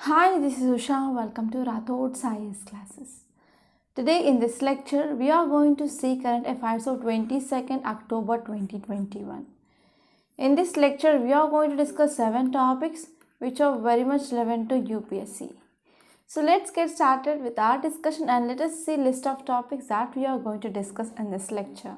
Hi, this is Usha. Welcome to Rathod Science classes. Today in this lecture, we are going to see current affairs of 22nd October 2021. In this lecture, we are going to discuss 7 topics which are very much relevant to UPSC. So let's get started with our discussion and let us see list of topics that we are going to discuss in this lecture.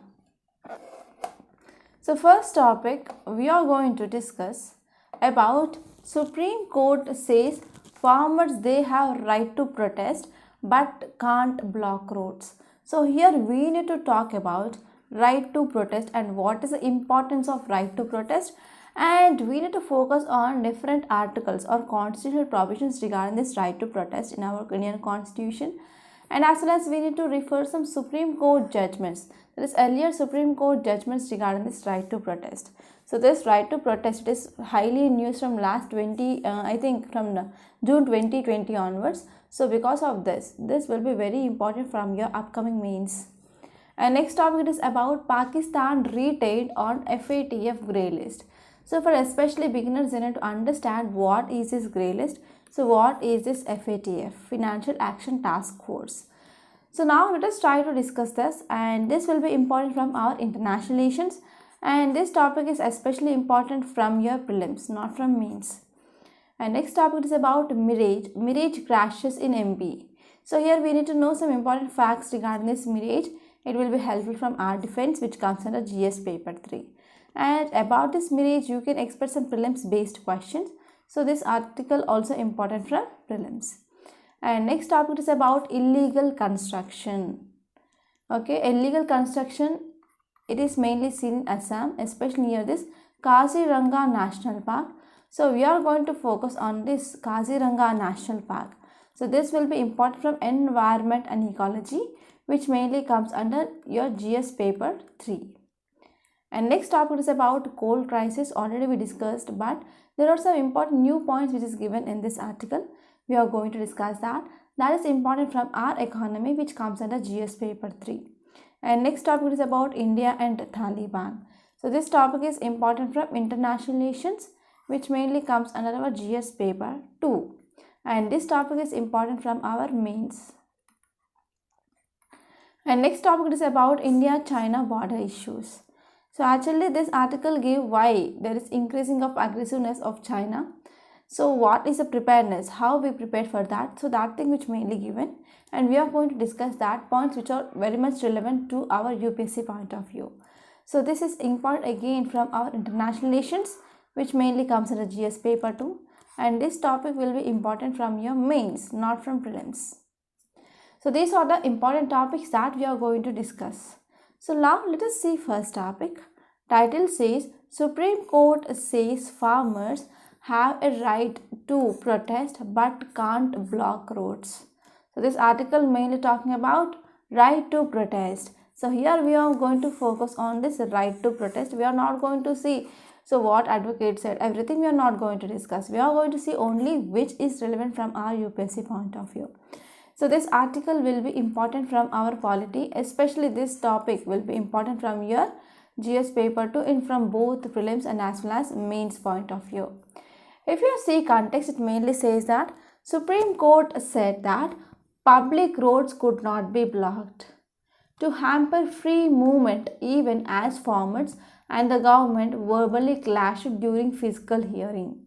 So first topic we are going to discuss about Supreme Court says farmers they have right to protest but can't block roads. So here we need to talk about right to protest and what is the importance of right to protest, and we need to focus on different articles or constitutional provisions regarding this right to protest in our Indian Constitution, and as well as we need to refer some Supreme Court judgments, that is earlier Supreme Court judgments regarding this right to protest. So this right to protest, it is highly in use from last 20 I think from June 2020 onwards. So because of this will be very important from your upcoming mains. And next topic is about Pakistan retained on FATF grey list. So for especially beginners, you need to understand what is this grey list. So what is this FATF, Financial Action Task Force? So now let us try to discuss this, and this will be important from our international relations, and this topic is especially important from your prelims, not from mains. And next topic is about Mirage crashes in MP. So here we need to know some important facts regarding this Mirage. It will be helpful from our defense, which comes under GS paper 3. And about this Mirage, you can expect some prelims based questions. So this article also important for prelims. And next topic is about illegal construction. Okay, illegal construction, it is mainly seen in Assam, especially near this Kaziranga National Park. So we are going to focus on this Kaziranga National Park. So this will be important from environment and ecology, which mainly comes under your GS paper 3. And next topic is about coal crisis. Already we discussed, but there are some important new points which is given in this article. We are going to discuss that. That is important from our economy, which comes under GS paper 3. And next topic is about India and Taliban. So this topic is important from international relations, which mainly comes under our GS paper 2. And this topic is important from our mains. And next topic is about India-China border issues. So actually this article gave why there is increasing of aggressiveness of China. So what is the preparedness, how we prepare for that, so that thing which mainly given, and we are going to discuss that points which are very much relevant to our UPSC point of view. So this is important again from our international relations, which mainly comes in the GS paper 2, and this topic will be important from your mains, not from prelims. So these are the important topics that we are going to discuss. So now let us see first topic. Title says Supreme Court says farmers have a right to protest but can't block roads. So this article mainly talking about right to protest. So here we are going to focus on this right to protest. We are not going to see so what advocate said, everything we are not going to discuss. We are going to see only which is relevant from our UPSC point of view. So this article will be important from our polity, especially this topic will be important from your GS paper 2 in from both prelims and as well as mains point of view. If you see context, it mainly says that Supreme Court said that public roads could not be blocked to hamper free movement even as farmers and the government verbally clashed during physical hearing.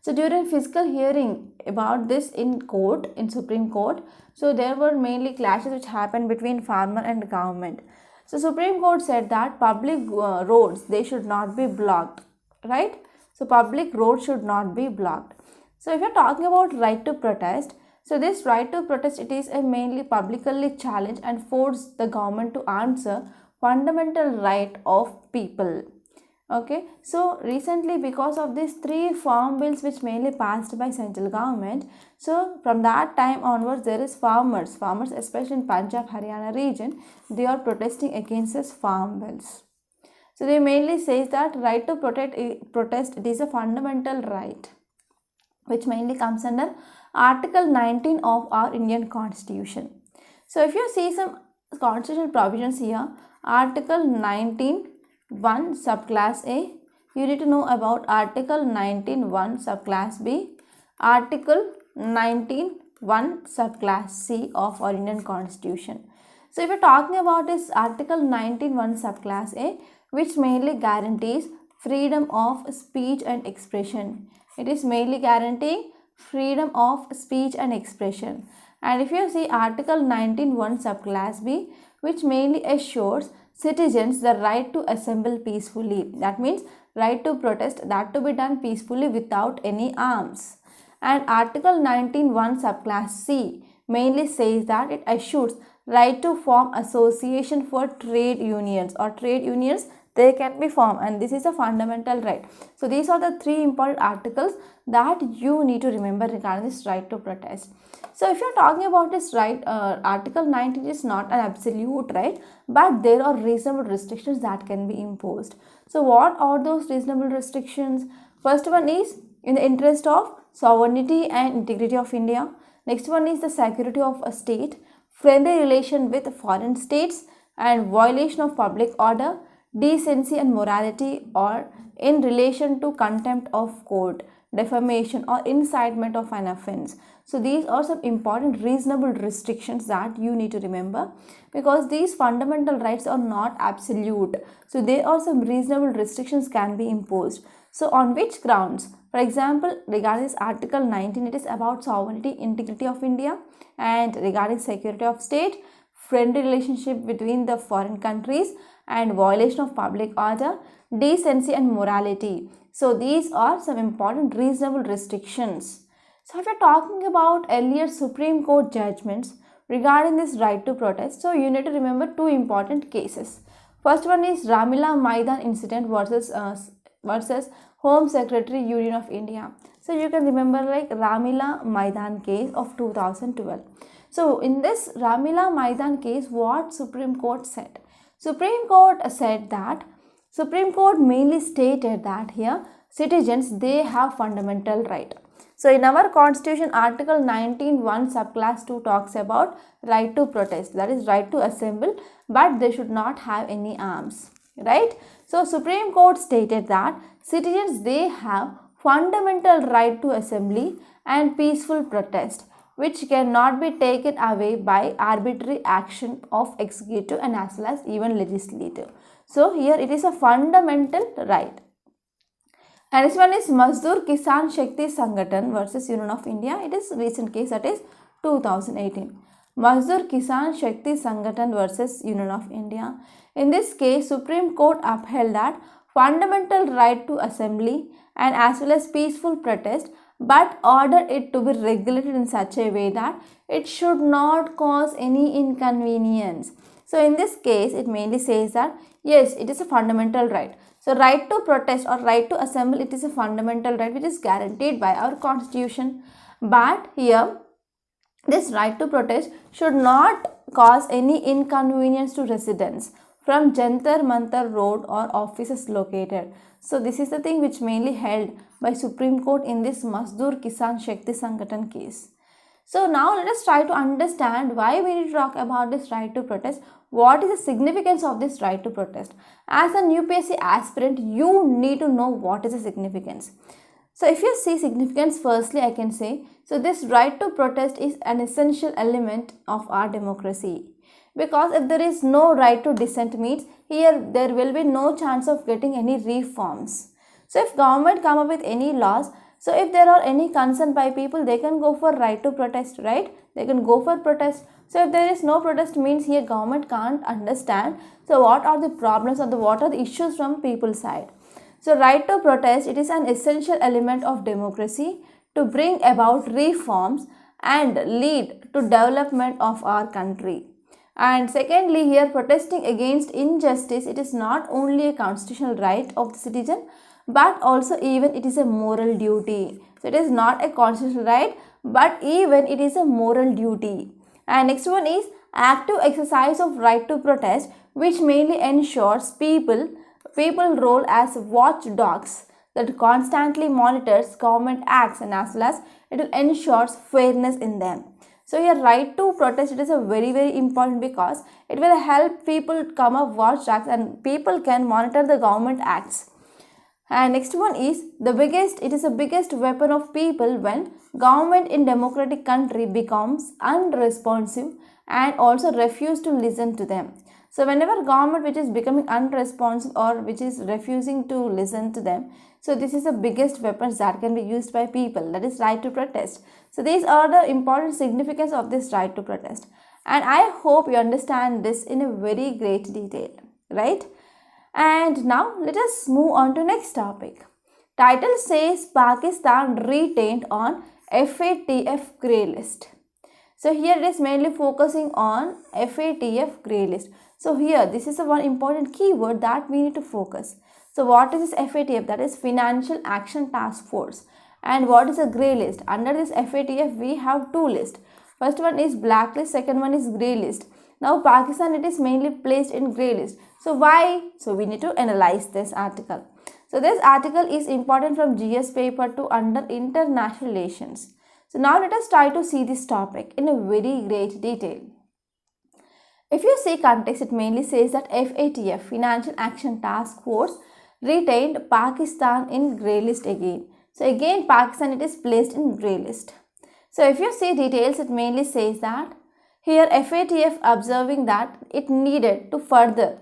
So during physical hearing about this in court, in Supreme Court, so there were mainly clashes which happened between farmer and government. So Supreme Court said that public roads, they should not be blocked, right? So public roads should not be blocked. So if you're talking about right to protest, so this right to protest, it is a mainly publicly challenge and force the government to answer fundamental right of people. Okay, so recently because of these 3 farm bills which mainly passed by central government, so from that time onwards there is farmers especially in Punjab, Haryana region, they are protesting against this farm bills. So they mainly says that right to protest, it is a fundamental right which mainly comes under Article 19 of our Indian Constitution. So if you see some constitutional provisions here, Article 19 1 subclass A, you need to know about Article 19 1 subclass B, Article 19(1) subclass C of our Indian Constitution. So if you're talking about this Article 19(1) subclass A, which mainly guarantees freedom of speech and expression. It is mainly guaranteeing freedom of speech and expression. And if you see Article 19(1) subclass B, which mainly assures citizens the right to assemble peacefully. That means right to protest, that to be done peacefully without any arms. And Article 19(1) subclass C mainly says that it assures right to form association for trade unions, or trade unions they can be formed, and this is a fundamental right. So these are the three important articles that you need to remember regarding this right to protest. So if you are talking about this right, Article 19 is not an absolute right, but there are reasonable restrictions that can be imposed. So what are those reasonable restrictions? First one is in the interest of sovereignty and integrity of India. Next one is the security of a state, friendly relation with foreign states, and violation of public order, decency and morality, or in relation to contempt of court, defamation, or incitement of an offense. So these are some important reasonable restrictions that you need to remember, because these fundamental rights are not absolute. So there are some reasonable restrictions can be imposed. So on which grounds? For example, regarding this Article 19, it is about sovereignty, integrity of India, and regarding security of state, friendly relationship between the foreign countries, and violation of public order, decency and morality. So these are some important reasonable restrictions. So if we are talking about earlier Supreme Court judgments regarding this right to protest, so you need to remember two important cases. First one is Ramila Maidan incident versus Home Secretary Union of India. So you can remember like Ramila Maidan case of 2012. So in this Ramila Maidan case, what Supreme Court said? Supreme Court mainly stated that here citizens, they have fundamental right. So in our constitution, Article 19(1) subclass 2 talks about right to protest, that is right to assemble, but they should not have any arms, right? So Supreme Court stated that citizens, they have fundamental right to assembly and peaceful protest, which cannot be taken away by arbitrary action of executive and as well as even legislative. So here it is a fundamental right. And this one is Mazdoor Kisan Shakti Sangathan versus Union of India. It is recent case, that is 2018. Mazdoor Kisan Shakti Sangathan versus Union of India. In this case, Supreme Court upheld that fundamental right to assembly and as well as peaceful protest, but ordered it to be regulated in such a way that it should not cause any inconvenience. So in this case, it mainly says that yes, it is a fundamental right. So right to protest or right to assemble, it is a fundamental right which is guaranteed by our constitution. But here, this right to protest should not cause any inconvenience to residents from Jantar Mantar Road or offices located. So this is the thing which mainly held by Supreme Court in this Mazdoor Kisan Shakti Sangathan case. So now let us try to understand why we need to talk about this right to protest. What is the significance of this right to protest? As an UPSC aspirant, you need to know what is the significance. So if you see significance, firstly I can say, so this right to protest is an essential element of our democracy. Because if there is no right to dissent means here there will be no chance of getting any reforms. So if government come up with any laws, so if there are any concern by people, they can go for right to protest, right? They can go for protest. So if there is no protest means here government can't understand. So what are the problems or what are the issues from people's side? So right to protest, it is an essential element of democracy to bring about reforms and lead to development of our country. And secondly, here protesting against injustice, it is not only a constitutional right of the citizen, but also even it is a moral duty. So it is not a constitutional right, but even it is a moral duty. And next one is active exercise of right to protest, which mainly ensures people role as watchdogs that constantly monitors government acts and as well as it will ensures fairness in them. So your right to protest, it is a very important because it will help people come up watchdogs and people can monitor the government acts. And next one is it is the biggest weapon of people when government in democratic country becomes unresponsive and also refuse to listen to them. So whenever government which is becoming unresponsive or which is refusing to listen to them, so this is the biggest weapons that can be used by people, that is right to protest. So these are the important significance of this right to protest. And I hope you understand this in a very great detail, right? And now let us move on to next topic. Title says Pakistan retained on FATF grey list. So here it is mainly focusing on FATF grey list. So here this is the one important keyword that we need to focus. So what is this FATF? That is Financial Action Task Force. And what is a grey list? Under this FATF we have two lists. First one is blacklist, second one is grey list. Now Pakistan it is mainly placed in grey list. So why? So we need to analyze this article. So this article is important from GS paper to under international relations. So now let us try to see this topic in a very great detail. If you see context, it mainly says that FATF, Financial Action Task Force, retained Pakistan in grey list again. So again Pakistan it is placed in grey list. So if you see details, it mainly says that here FATF observing that it needed to further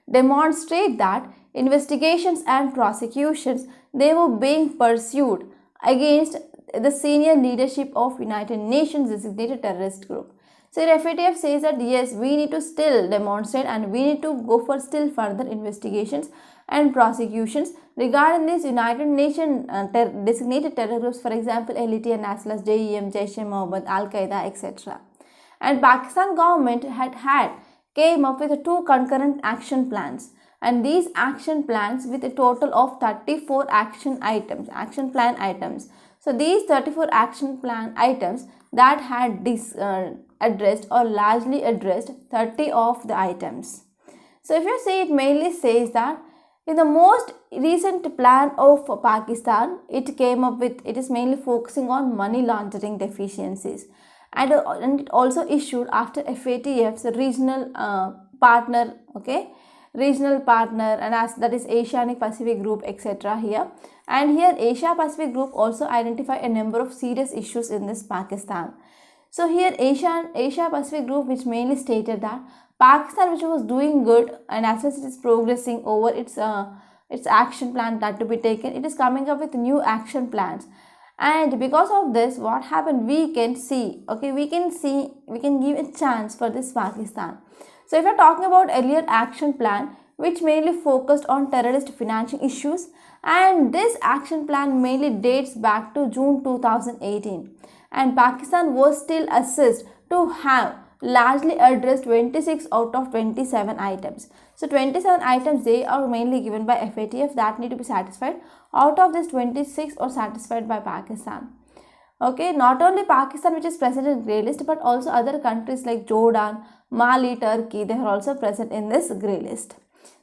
demonstrate that investigations and prosecutions they were being pursued against the senior leadership of United Nations designated terrorist group. So FATF says that yes, we need to still demonstrate and we need to go for still further investigations and prosecutions regarding these United Nations designated terror groups, for example LET and as well as JEM, Jaish-e-Mohammed, Al-Qaeda, etc. And Pakistan government had came up with two concurrent action plans, and these action plans with a total of 34 action plan items. So these 34 action plan items that had addressed or largely addressed 30 of the items. So if you see, it mainly says that in the most recent plan of Pakistan, it came up with, it is mainly focusing on money laundering deficiencies. And it also issued after FATF's regional partner, regional partner, and as that is Asianic Pacific Group, etc. here. And here Asia Pacific Group also identify a number of serious issues in this Pakistan. So here Asia Pacific Group, which mainly stated that Pakistan, which was doing good and as it is progressing over its action plan that to be taken, it is coming up with new action plans. And because of this, what happened, we can give a chance for this Pakistan. So if you're talking about earlier action plan, which mainly focused on terrorist financing issues, and this action plan mainly dates back to June 2018, and Pakistan was still assessed to have largely addressed 26 out of 27 items. So 27 items they are mainly given by FATF that need to be satisfied. Out of this 26 are satisfied by Pakistan. Not only Pakistan which is present in grey list, but also other countries like Jordan, Mali, Turkey, they are also present in this grey list.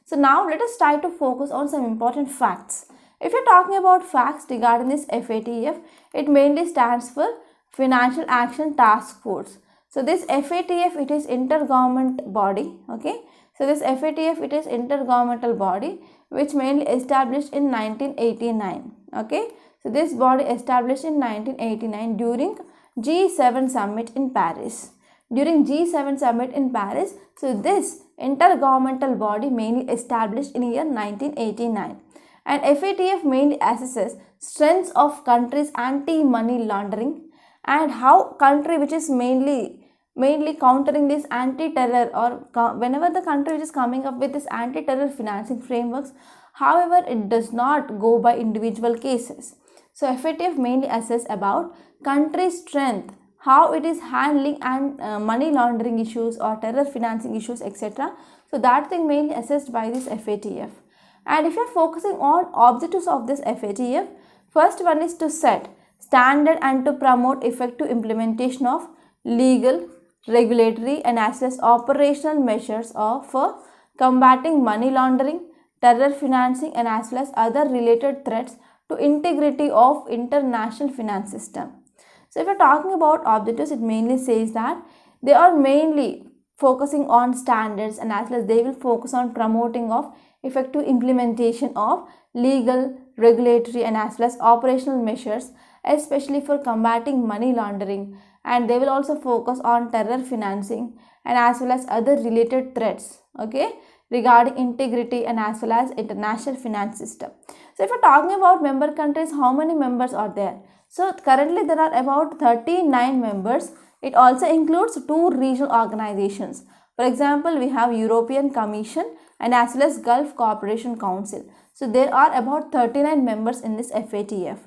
So now let us try to focus on some important facts. If you're talking about facts regarding this FATF, it mainly stands for Financial Action Task Force. So this FATF, it is intergovernment body. So this FATF, it is intergovernmental body which mainly established in 1989. So this body established in 1989 during G7 summit in Paris. During G7 summit in Paris, so this intergovernmental body mainly established in year 1989. And FATF mainly assesses strengths of countries anti-money laundering and how country which is mainly countering this anti-terror, or whenever the country which is coming up with this anti-terror financing frameworks, however it does not go by individual cases. So FATF mainly assess about country strength, how it is handling and money laundering issues or terror financing issues, etc. So that thing mainly assessed by this FATF. And if you are focusing on objectives of this FATF, first one is to set standard and to promote effective implementation of legal, regulatory and as well as operational measures for combating money laundering, terror financing and as well as other related threats to integrity of international finance system. So if you're talking about objectives, it mainly says that they are mainly focusing on standards, and as well as they will focus on promoting of effective implementation of legal, regulatory, and as well as operational measures, especially for combating money laundering. And they will also focus on terror financing and as well as other related threats, okay, regarding integrity and as well as international finance system. So if you're talking about member countries, how many members are there? So currently there are about 39 members. It also includes 2 regional organizations. For example, we have European Commission and as well as Gulf Cooperation Council. So there are about 39 members in this FATF.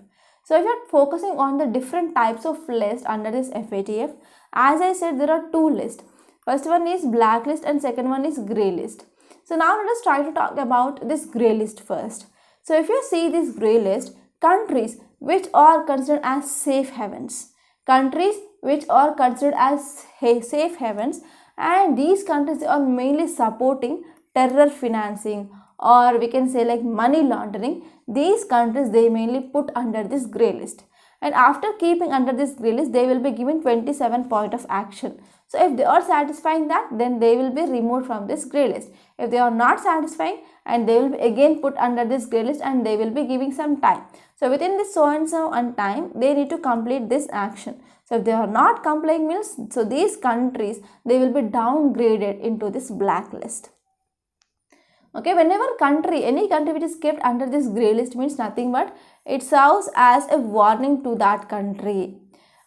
So if you're focusing on the different types of list under this FATF, as I said, there are 2 lists. First one is blacklist and second one is grey list. So now let us try to talk about this grey list first. So if you see this grey list, countries which are considered as safe havens, countries which are considered as safe havens, and these countries are mainly supporting terror financing, or we can say like money laundering. These countries they mainly put under this grey list, and after keeping under this grey list they will be given 27 point of action. So if they are satisfying that, then they will be removed from this grey list. If they are not satisfying, and they will be again put under this grey list, and they will be giving some time. So within this so and so and time, they need to complete this action. So if they are not complying means, so these countries they will be downgraded into this blacklist. Okay, whenever any country which is kept under this grey list means nothing but it serves as a warning to that country.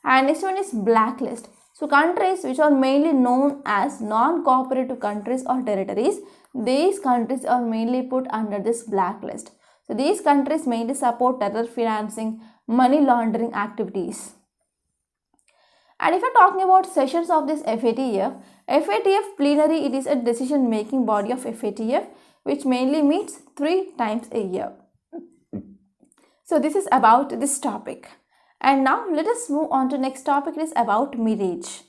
And next one is blacklist. So countries which are mainly known as non-cooperative countries or territories, these countries are mainly put under this blacklist. So these countries mainly support terror financing, money laundering activities. And if you're talking about sessions of this FATF plenary, it is a decision making body of FATF which mainly meets 3 times a year. So this is about this topic. And now let us move on to next topic. It is about Mirage.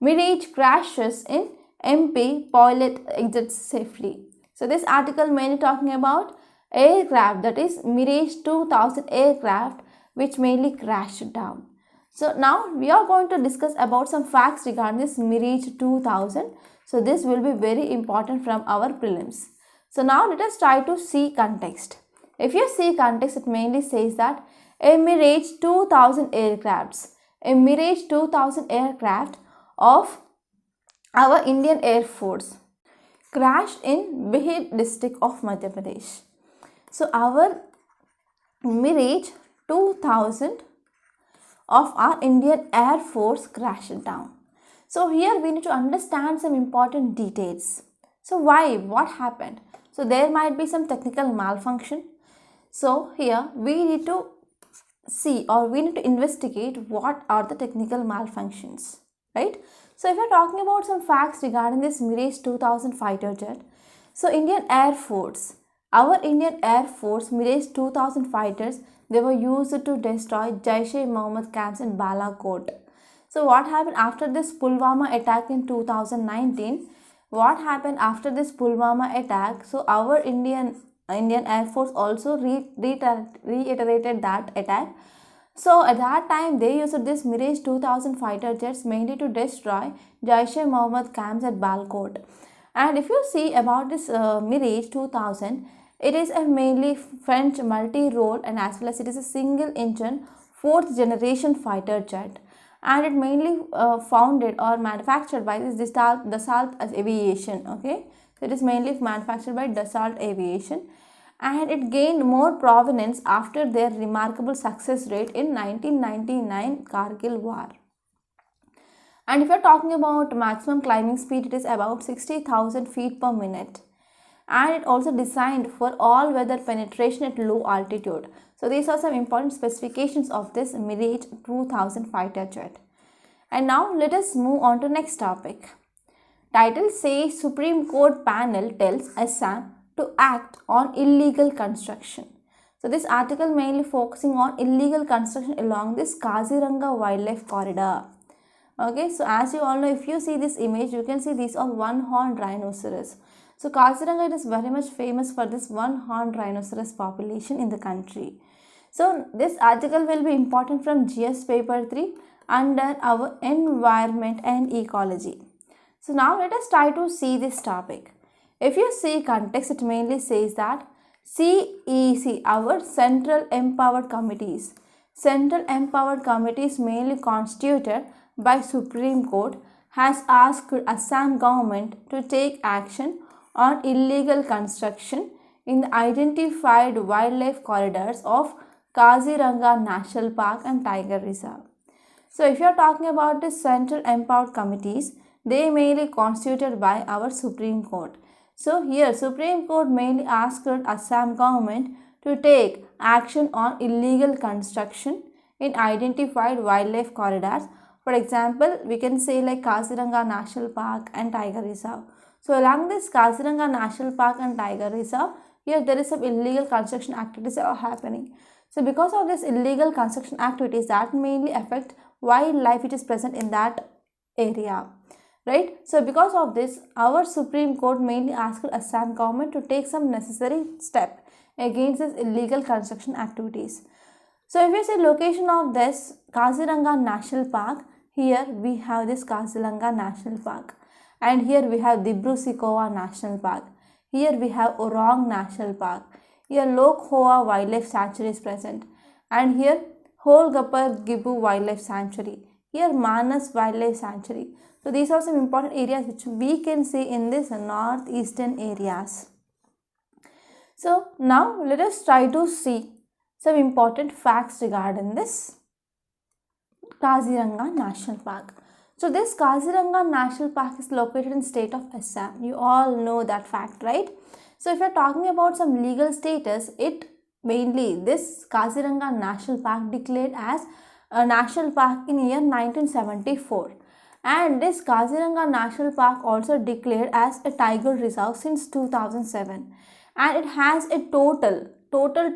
Mirage crashes in MP, pilot exits safely. So this article mainly talking about aircraft, that is Mirage 2000 aircraft which mainly crashed down. So now we are going to discuss about some facts regarding this Mirage 2000. So this will be very important from our prelims. So now let us try to see context. If you see context, it mainly says that a Mirage 2000 aircrafts, a Mirage 2000 aircraft of our Indian Air Force crashed in Bihar district of Madhya Pradesh. So our Mirage 2000 of our Indian Air Force crashed down. So here we need to understand some important details. So why? What happened? So there might be some technical malfunction. So here we need to see, or we need to investigate what are the technical malfunctions, right? So if you're talking about some facts regarding this Mirage 2000 fighter jet, so Indian Air Force, our Indian Air Force Mirage 2000 fighters, they were used to destroy Jaish-e-Mohammed camps in Balakot. So what happened after this Pulwama attack in 2019? What happened after this Pulwama attack? So our Indian Air Force also reiterated that attack. So at that time they used this Mirage 2000 fighter jets mainly to destroy Jaish-e-Mohammed camps at Balakot. And if you see about this Mirage 2000, it is a mainly French multi-role, and as well as it is a single engine 4th generation fighter jet, and it mainly founded or manufactured by this Dassault Aviation. Okay, so it is mainly manufactured by Dassault Aviation, and it gained more provenance after their remarkable success rate in 1999 Kargil war. And if you are talking about maximum climbing speed, it is about 60,000 feet per minute, and it also designed for all weather penetration at low altitude. So these are some important specifications of this Mirage 2000 fighter jet. And now let us move on to next topic. Title says Supreme Court panel tells Assam to act on illegal construction. So this article mainly focusing on illegal construction along this Kaziranga Wildlife Corridor. Okay, so as you all know, if you see this image, you can see these are one-horned rhinoceros. So Kaziranga is very much famous for this one-horned rhinoceros population in the country. So this article will be important from GS paper 3 under our environment and ecology. So now let us try to see this topic. If you see context, it mainly says that CEC, our Central Empowered Committees. Central Empowered Committees mainly constituted by Supreme Court has asked Assam government to take action on illegal construction in the identified wildlife corridors of Kaziranga National Park and Tiger Reserve. So if you are talking about the Central Empowered Committees, they mainly constituted by our Supreme Court. So here Supreme Court mainly asked Assam government to take action on illegal construction in identified wildlife corridors. For example, we can say like Kaziranga National Park and Tiger Reserve. So along this Kaziranga National Park and Tiger Reserve, here there is some illegal construction activities are happening. So because of this illegal construction activities that mainly affect wildlife which is present in that area, right? So because of this, our Supreme Court mainly asked Assam government to take some necessary step against this illegal construction activities. So if you say location of this Kaziranga National Park, here we have this Kaziranga National Park, and here we have Dibru-Sakhova National Park. Here we have Orang National Park. Here Lokhoa Wildlife Sanctuary is present, and here Holgapar Gibu Wildlife Sanctuary. Here Manas Wildlife Sanctuary. So these are some important areas which we can see in this northeastern areas. So now let us try to see some important facts regarding this Kaziranga National Park. So this Kaziranga National Park is located in state of Assam. You all know that fact, right? So if you are talking about some legal status, it mainly this Kaziranga National Park declared as a national park in year 1974, and this Kaziranga National Park also declared as a tiger reserve since 2007, and it has a total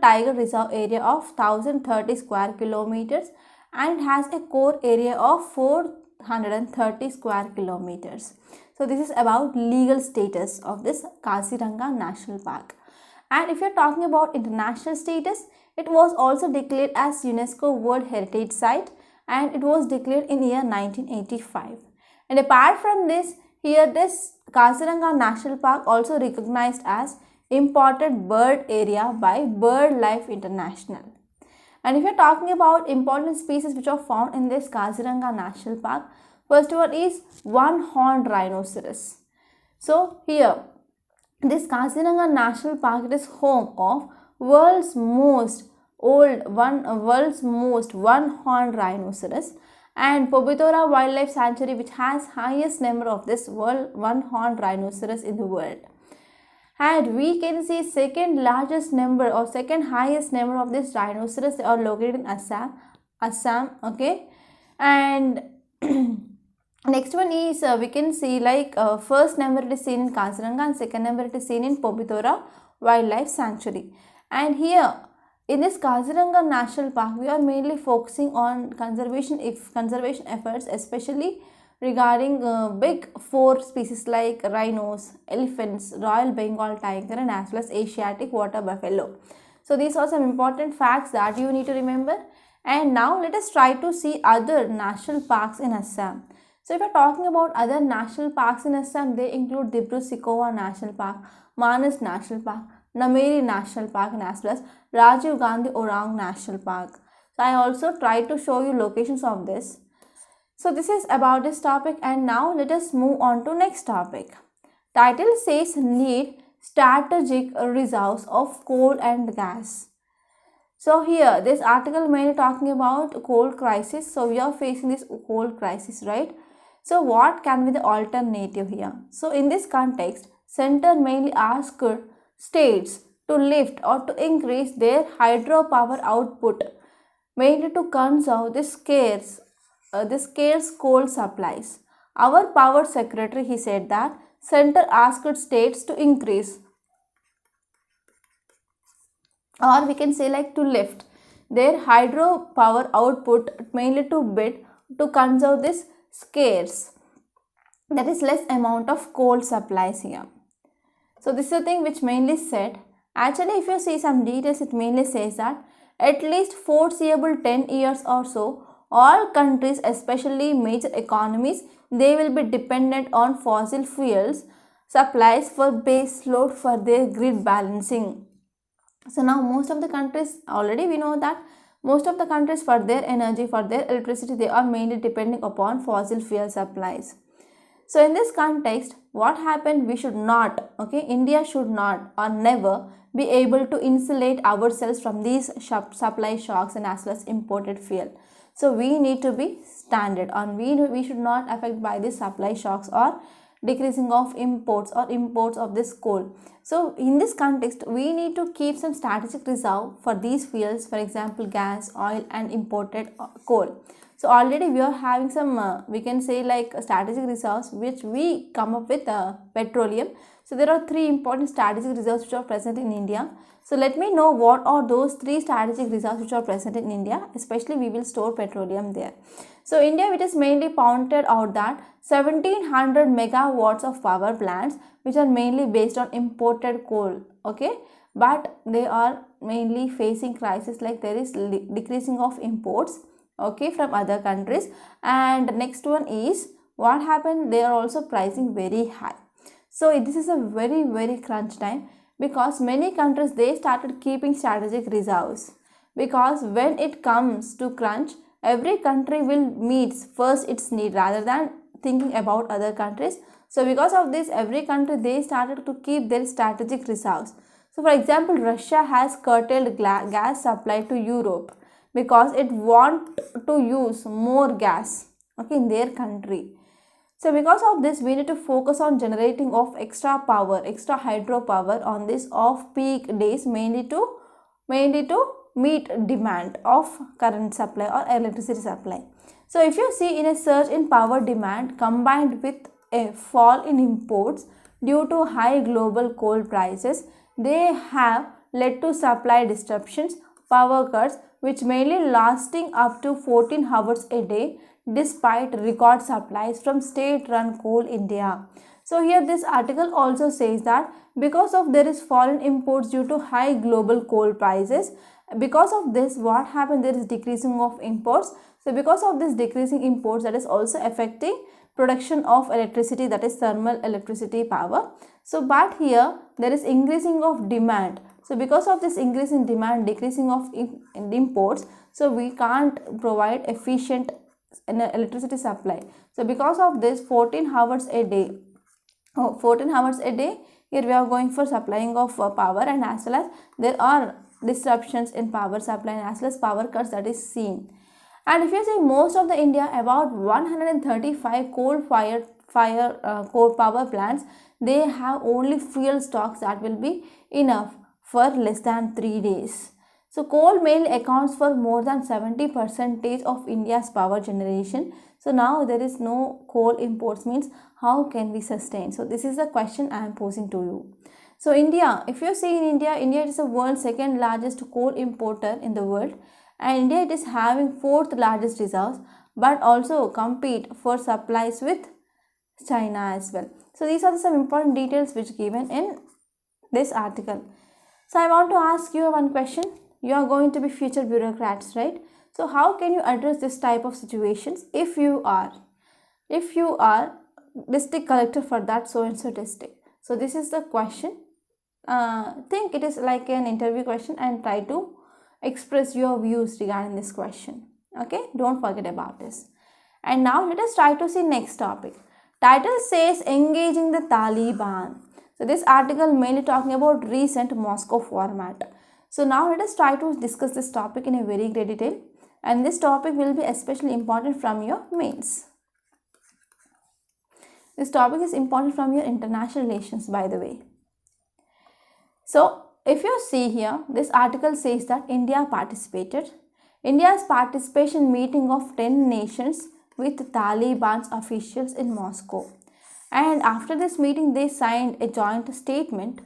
tiger reserve area of 1030 square kilometers, and it has a core area of 430 square kilometers. So this is about legal status of this Kaziranga National Park. And if you are talking about international status, it was also declared as UNESCO World Heritage Site, and it was declared in year 1985. And apart from this, here this Kaziranga National Park also recognized as important bird area by BirdLife International. And if you are talking about important species which are found in this Kaziranga National Park, first one is one-horned rhinoceros. So here this Kaziranga National Park is home of world's most one-horned rhinoceros, and Pobitora Wildlife Sanctuary which has highest number of this one-horned rhinoceros in the world. And we can see second highest number of this rhinoceros are located in Assam, okay. And next one is we can see like first number it is seen in Kaziranga and second number it is seen in Pobitora Wildlife Sanctuary. And here in this Kaziranga National Park, we are mainly focusing on conservation efforts, especially regarding big four species like rhinos, elephants, Royal Bengal tiger, and as well as Asiatic water buffalo. So these are some important facts that you need to remember. And now let us try to see other national parks in Assam. So if you are talking about other national parks in Assam, they include Dibru-Sakhova National Park, Manas National Park, Nameri National Park, and as well as Rajiv Gandhi Orang National Park. So I also tried to show you locations of this. So this is about this topic, and now let us move on to next topic. Title says need strategic reserves of coal and gas. So here this article mainly talking about coal crisis. So we are facing this coal crisis, right? So what can be the alternative here? So in this context, center mainly asked states to lift or to increase their hydropower output, mainly to conserve the scarce coal supplies. Our power secretary, he said that center asked states to increase, or we can say like to lift their hydropower output, mainly to bid to conserve this scarce, that is less amount of coal supplies here. So this is the thing which mainly said. Actually, if you see some details, it mainly says that at least foreseeable 10 years or so, all countries, especially major economies, they will be dependent on fossil fuels supplies for base load for their grid balancing. So now most of the countries, already we know that most of the countries for their energy, for their electricity, they are mainly depending upon fossil fuel supplies. So in this context, what happened, we should not, okay, India should not or never be able to insulate ourselves from these supply shocks and as well as imported fuel. So we need to be standard, and we should not affect by these supply shocks or decreasing of imports or imports of this coal. So in this context, we need to keep some strategic reserve for these fuels, for example gas, oil and imported coal. So already we are having some we can say like strategic reserves which we come up with petroleum. So there are three important strategic reserves which are present in India. So let me know what are those three strategic reserves which are present in India, especially we will store petroleum there. So India, it is mainly pointed out that 1700 megawatts of power plants which are mainly based on imported coal, okay, but they are mainly facing crisis, like there is decreasing of imports, okay, from other countries. And next one is what happened, they are also pricing very high. So this is a very crunch time, because many countries, they started keeping strategic reserves, because when it comes to crunch, every country will meet first its need rather than thinking about other countries. So because of this, every country, they started to keep their strategic reserves. So for example, Russia has curtailed gas supply to Europe because it want to use more gas, okay, in their country. So because of this, we need to focus on generating of extra power, extra hydropower on this off peak days, mainly to meet demand of current supply or electricity supply. So if you see, in a surge in power demand combined with a fall in imports due to high global coal prices, they have led to supply disruptions, power cuts, which mainly lasting up to 14 hours a day despite record supplies from state-run Coal India. So here this article also says that because of there is foreign imports due to high global coal prices, because of this what happened, there is decreasing of imports. So because of this decreasing imports, that is also affecting production of electricity, that is thermal electricity power. So but here there is increasing of demand. So because of this increase in demand, decreasing of imports, so we can't provide efficient electricity supply. So because of this 14 hours a day, 14 hours a day, here we are going for supplying of power, and as well as there are disruptions in power supply and as well as power cuts that is seen. And if you see, most of the India, about 135 coal-fired coal power plants, they have only fuel stocks that will be enough for less than 3 days. So coal mainly accounts for more than 70% of India's power generation. So now there is no coal imports, means how can we sustain? So this is the question I am posing to you. So India, if you see in India, India is the world's second largest coal importer in the world, and India it is having fourth largest reserves, but also compete for supplies with China as well. So these are some important details which given in this article. So I want to ask you one question. You are going to be future bureaucrats, right? So how can you address this type of situations if you are district collector for that so and so district? So this is the question. Think it is like an interview question and try to express your views regarding this question. Okay, don't forget about this. And now let us try to see next topic. Title says engaging the Taliban. So this article mainly talking about recent Moscow format. So now let us try to discuss this topic in a very great detail, and this topic will be especially important from your mains. This topic is important from your international relations, by the way. So if you see here, this article says that India participated. India's participation meeting of 10 nations with Taliban's officials in Moscow. And after this meeting, they signed a joint statement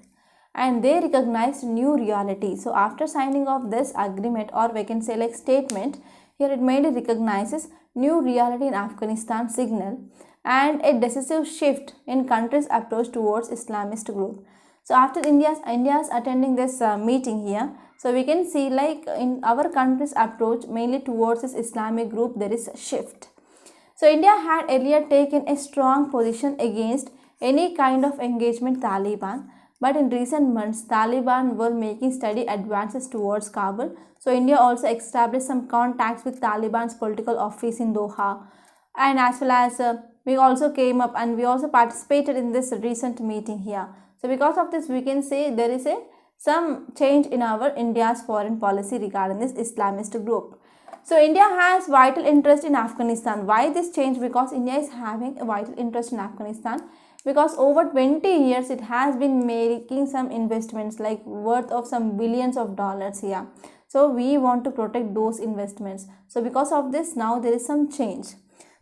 and they recognized new reality. So after signing of this agreement, or we can say like statement, here it mainly recognizes new reality in Afghanistan signal and a decisive shift in country's approach towards Islamist group. So after India's attending this meeting here, so we can see like in our country's approach mainly towards this Islamic group, there is a shift. So India had earlier taken a strong position against any kind of engagement Taliban, but in recent months Taliban were making steady advances towards Kabul. So India also established some contacts with Taliban's political office in Doha, and as well as we also came up and we also participated in this recent meeting here. So because of this we can say there is a some change in our India's foreign policy regarding this Islamist group. So India has vital interest in Afghanistan. Why this change? Because India is having a vital interest in Afghanistan because over 20 years it has been making some investments like worth of some billions of dollars here. So we want to protect those investments. So because of this now there is some change.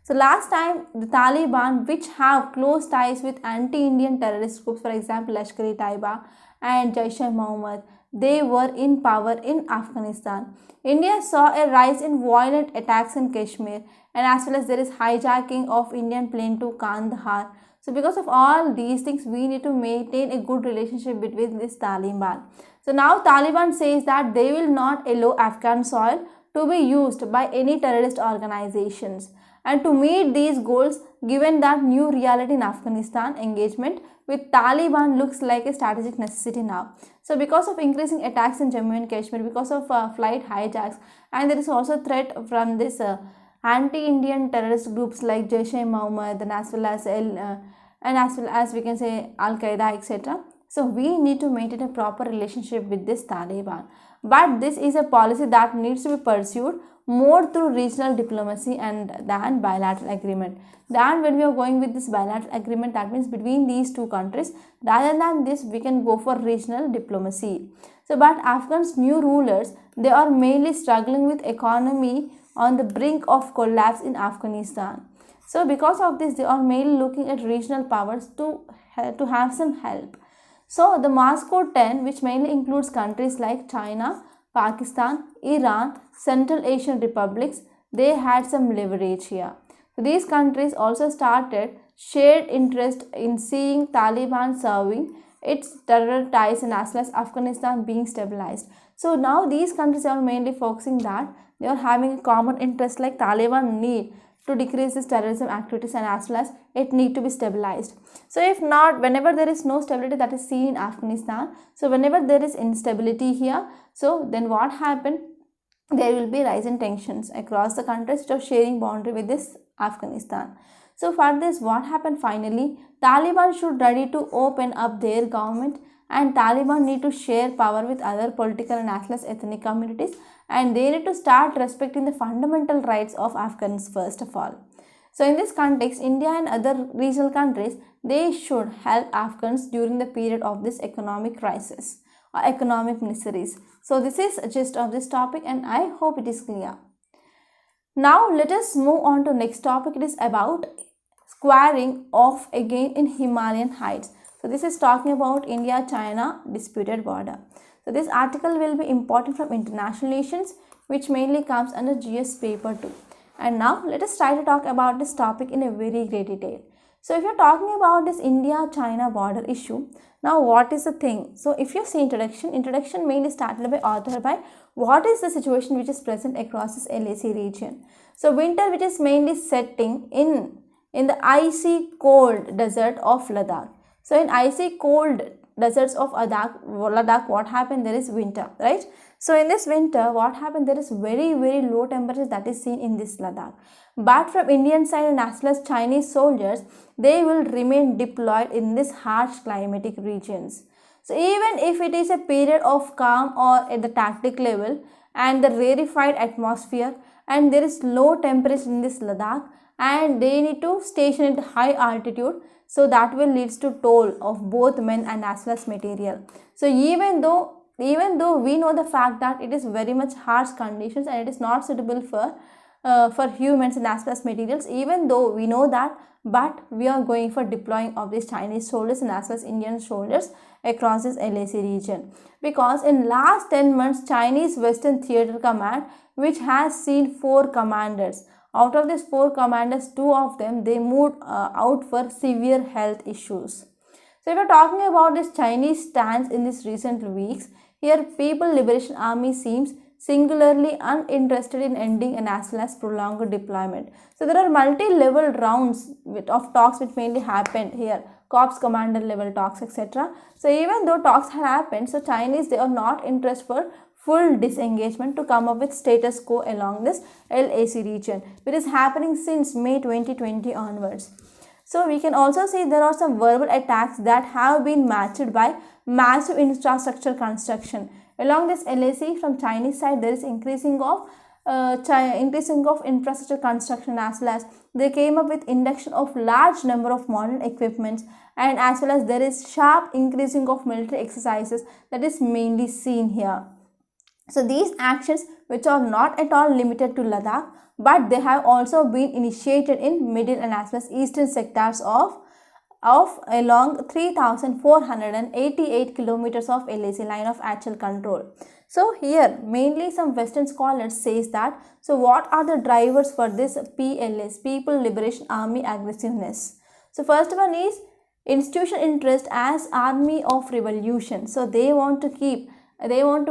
So last time the Taliban, which have close ties with anti-Indian terrorist groups, for example Lashkar-e-Taiba and Jaish-e-Mohammed, they were in power in Afghanistan. India saw a rise in violent attacks in Kashmir, and as well as there is hijacking of Indian plane to Kandahar. So because of all these things we need to maintain a good relationship between this Taliban. So now Taliban says that they will not allow Afghan soil to be used by any terrorist organizations. And to meet these goals, given that new reality in Afghanistan, engagement with Taliban looks like a strategic necessity now. So because of increasing attacks in Jammu and Kashmir, because of flight hijacks, and there is also threat from this anti-Indian terrorist groups like Jaish-e-Mohammed and as well as we can say Al-Qaeda, etc. So we need to maintain a proper relationship with this Taliban. But this is a policy that needs to be pursued more through regional diplomacy and than bilateral agreement. Then when we are going with this bilateral agreement, that means between these two countries, rather than this we can go for regional diplomacy. So but Afghan's new rulers, they are mainly struggling with economy on the brink of collapse in Afghanistan. So because of this they are mainly looking at regional powers to have some help. So the Moscow 10, which mainly includes countries like China, Pakistan, Iran, Central Asian republics, they had some leverage here. So these countries also started shared interest in seeing Taliban serving its terror ties and as well as Afghanistan being stabilized. So now these countries are mainly focusing that they are having a common interest like Taliban need to decrease this terrorism activities and as well as it need to be stabilized. So if not, whenever there is no stability that is seen in Afghanistan, so whenever there is instability here, so then what happened? There will be rising tensions across the countries which are sharing boundary with this Afghanistan. So for this what happened finally? Taliban should ready to open up their government and Taliban need to share power with other political and as well as ethnic communities, and they need to start respecting the fundamental rights of Afghans first of all. So in this context, India and other regional countries, they should help Afghans during the period of this economic crisis or economic miseries. So this is a gist of this topic and I hope it is clear. Now let us move on to next topic. It is about squaring off again in Himalayan heights. So this is talking about India-China disputed border. So this article will be important from international nations, which mainly comes under GS paper 2. And now let us try to talk about this topic in a very great detail. So if you're talking about this India-China border issue, now what is the thing? So if you see introduction mainly started by author by what is the situation which is present across this LAC region. So winter which is mainly setting in the icy cold desert of Ladakh. So in icy cold deserts of Ladakh, what happened? There is winter, right? So in this winter, what happened? There is very low temperatures that is seen in this Ladakh. But from Indian side and as well as Chinese soldiers, they will remain deployed in this harsh climatic regions. So even if it is a period of calm or at the tactic level and the rarefied atmosphere and there is low temperature in this Ladakh and they need to station at high altitude, so that will leads to toll of both men and as well as material. So even though we know the fact that it is very much harsh conditions and it is not suitable for humans and as well as materials, even though we know that, but we are going for deploying of these Chinese soldiers and as well as Indian soldiers across this LAC region. Because in last 10 months, Chinese Western Theatre Command, which has seen 4 commanders, out of these 4 commanders, 2 of them, they moved out for severe health issues. So if we are talking about this Chinese stance in these recent weeks, here People Liberation Army seems singularly uninterested in ending and as well as prolonged deployment. So there are multi-level rounds of talks which mainly happened here, corps commander level talks, etc. So even though talks had happened, so Chinese, they are not interested for full disengagement to come up with status quo along this LAC region, which is happening since May 2020 onwards. So we can also see there are some verbal attacks that have been matched by massive infrastructure construction. Along this LAC from Chinese side, there is increasing of infrastructure construction, as well as they came up with induction of large number of modern equipments, and as well as there is sharp increasing of military exercises that is mainly seen here. So these actions, which are not at all limited to Ladakh, but they have also been initiated in middle and as well as eastern sectors of along 3,488 kilometers of LAC, line of actual control. So here mainly some Western scholars says that, so what are the drivers for this PLS, People Liberation Army aggressiveness? So first one is institutional interest as army of revolution. So they want to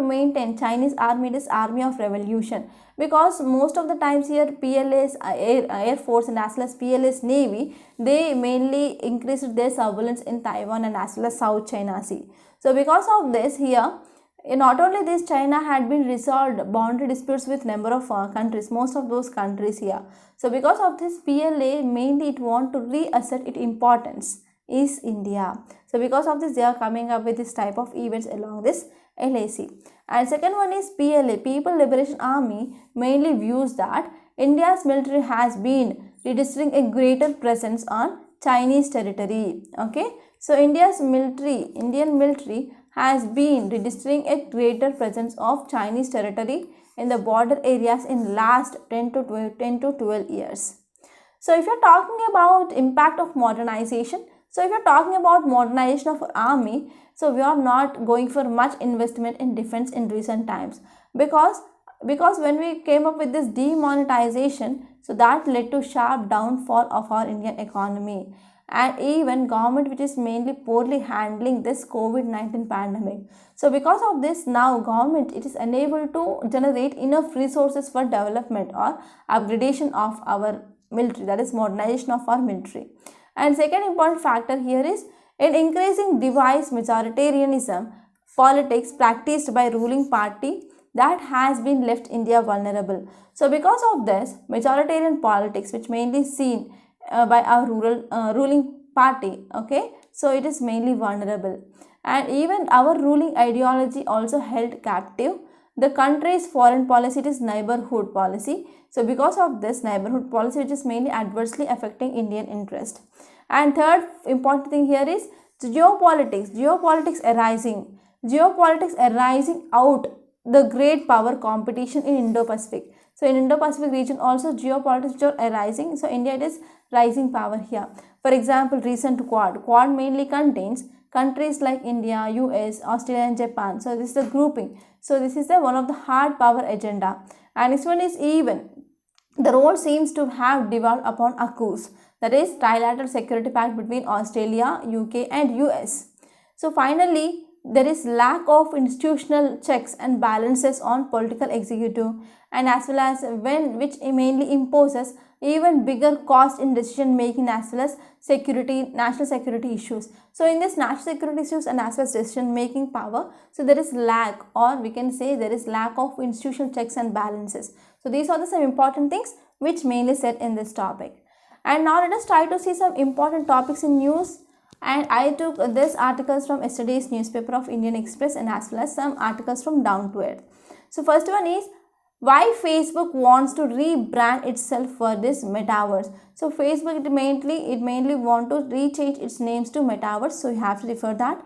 maintain Chinese army, this army of revolution, because most of the times here PLS Air Force and as well as PLS Navy, they mainly increased their surveillance in Taiwan and as well as South China Sea. So because of this here, not only this, China had been resolved boundary disputes with number of countries, most of those countries here. So because of this, PLA mainly it want to reassert its importance is India. So because of this, they are coming up with this type of events along this LAC. And second one is PLA, People Liberation Army, mainly views that India's military has been registering a greater presence on Chinese territory. Okay, so Indian military has been registering a greater presence of Chinese territory in the border areas in last 10 to 12 years. So if you're talking about impact of modernization, so if you're talking about modernization of army, so we are not going for much investment in defense in recent times, because when we came up with this demonetization, so that led to sharp downfall of our Indian economy, and even government which is mainly poorly handling this COVID-19 pandemic. So because of this, now government it is unable to generate enough resources for development or upgradation of our military, that is modernization of our military. And second important factor here is an increasing device majoritarianism politics practiced by ruling party that has been left India vulnerable. So because of this majoritarian politics, which mainly seen by our ruling party, okay, so it is mainly vulnerable, and even our ruling ideology also held captive the country's foreign policy, it is neighborhood policy. So because of this neighborhood policy, which is mainly adversely affecting Indian interest. And third important thing here is geopolitics arising out the great power competition in Indo-Pacific. So in Indo-Pacific region also geopolitics which are arising. So India it is rising power here. For example, recent Quad mainly contains countries like India, US, Australia and Japan. So this is the grouping. So this is the one of the hard power agenda. And this one is even the role seems to have devolved upon AUKUS, that is Trilateral Security Pact between Australia, UK and US. So finally, there is lack of institutional checks and balances on political executive, and as well as which mainly imposes even bigger cost in decision making as well as national security issues. So in this national security issues and as well as decision making power, so there is lack, or we can say there is lack of institutional checks and balances. So these are the some important things which mainly said in this topic. And now let us try to see some important topics in news. And I took these articles from yesterday's newspaper of Indian Express and as well as some articles from Down to Earth. So first one is why Facebook wants to rebrand itself for this metaverse. So Facebook it mainly want to rechange its names to metaverse. So you have to refer that.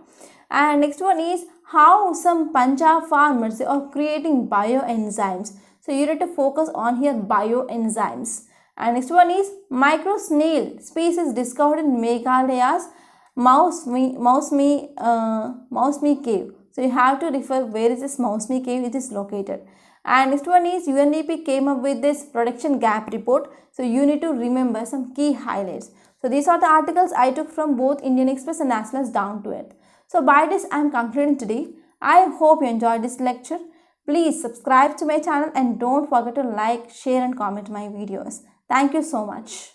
And next one is how some Punjab farmers are creating bioenzymes. So you need to focus on here bioenzymes. And next one is micro snail species discovered in Meghalaya's Mausami cave. So you have to refer where is this Mausami cave it is located. And next one is UNDP came up with this production gap report. So you need to remember some key highlights. So these are the articles I took from both Indian Express and as well as Down to Earth. So by this I am concluding today. I hope you enjoyed this lecture. Please subscribe to my channel and don't forget to like, share and comment my videos. Thank you so much.